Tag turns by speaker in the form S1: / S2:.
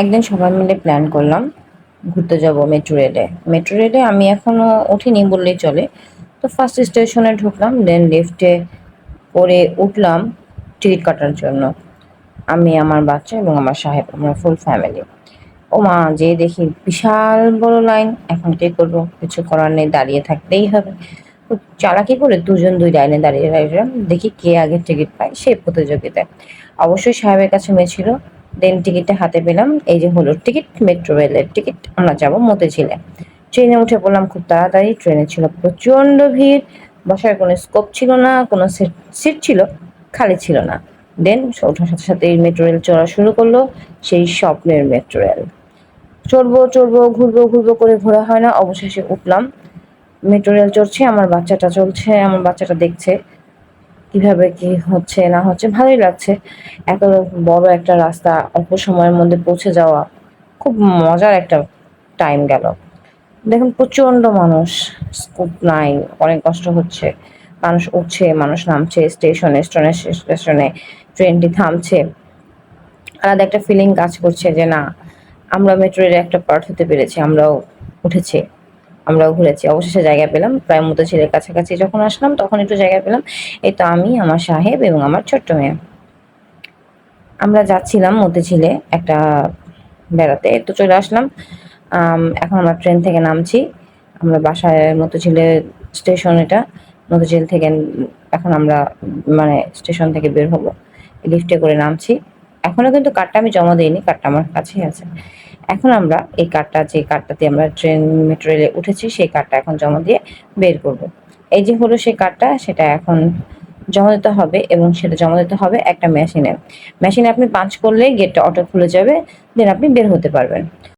S1: একদিন সবাই মিলে প্ল্যান করলাম ঘুরতে যাব মেট্রো রেলে। মেট্রো রেলে আমি এখনো উঠিনি বললেই চলে। তো ফার্স্ট স্টেশনে ঢুকলাম, দেন লিফটে করে উঠলাম টিকিট কাটার জন্য। আমি, আমার বাচ্চা এবং আমার সাহেব, আমরা ফুল ফ্যামিলি। ও মা, যেয়ে দেখি বিশাল বড় লাইন। এখন কি করবো? কিছু করার নেই, দাঁড়িয়ে থাকতেই হবে। তো চালাকি করে দুজন দুই লাইনে দাঁড়িয়ে রইলাম, দেখি কে আগে টিকিট পায় সেই প্রতিযোগিতায়। অবশ্যই সাহেবের কাছে মেয়ে ছিল। দেন টিকিটটা হাতে পেলাম, এই যে হলো টিকিট, মেট্রো রেলের টিকিট। আমরা যাবো মতিঝিলে। ট্রেনে উঠে পড়লাম খুব তাড়াতাড়ি। ট্রেনে ছিল প্রচণ্ড ভিড়, বসার কোনো স্কোপ ছিল না, কোনো সিট ছিল, খালি ছিল না। দেন ওঠার সাথে সাথে মেট্রো রেল চলা শুরু করলো, সেই স্বপ্নের মেট্রো রেল। চড়বো চড়বো, ঘুরবো ঘুরবো করে ঘোরা হয় না, অবশেষে উঠলাম। মেট্রো রেল চড়ছে, আমার বাচ্চাটা চলছে, আমার বাচ্চাটা দেখছে কিভাবে কি হচ্ছে না হচ্ছে, ভালোই লাগছে। এত বড় একটা রাস্তা অল্প সময়ের মধ্যে পৌঁছে যাওয়া, খুব মজার একটা টাইম গেল। দেখুন প্রচণ্ড মানুষ, স্কোপ নাই, অনেক কষ্ট হচ্ছে। মানুষ উঠছে, মানুষ নামছে স্টেশনে স্টেশনে স্টেশনে, ট্রেনটি থামছে। আলাদা একটা ফিলিং কাজ করছে যে না, আমরা মেট্রো রেলের একটা পার্ট হতে পেরেছি, আমরাও উঠেছি, আমরাও ঘুরেছি। অবশেষে জায়গা পেলাম, প্রায় মতিঝিলের কাছাকাছি যখন আসলাম তখন একটু জায়গা পেলাম। এই তো আমি, আমার সাহেব এবং আমার ছোট্ট মেয়ে, আমরা যাচ্ছিলাম মতিঝিলে একটা বেড়াতে। তো চলে আসলাম। এখন আমরা ট্রেন থেকে নামছি। আমরা বাসায় মতিঝিলে স্টেশন এটা। মতিঝিল থেকে এখন আমরা মানে স্টেশন থেকে বের হবো। লিফটে করে নামছি। এখনো কিন্তু কার্ডটা আমি জমা দিইনি, কার্ডটা আমার কাছেই আছে। এখন আমরা এই কার্ডটা, যে কার্ডটাতে আমরা ট্রেন মেট্রো রেলে উঠেছি, সেই কার্ডটা এখন জমা দিয়ে বের করব। এই যে হলো সেই কার্ডটা, সেটা এখন জমা দিতে হবে এবং সেটা জমা দিতে হবে একটা মেশিনে। মেশিনে আপনি পাঞ্চ করলেই গেটটা অটো খুলে যাবে, দেন আপনি বের হতে পারবেন।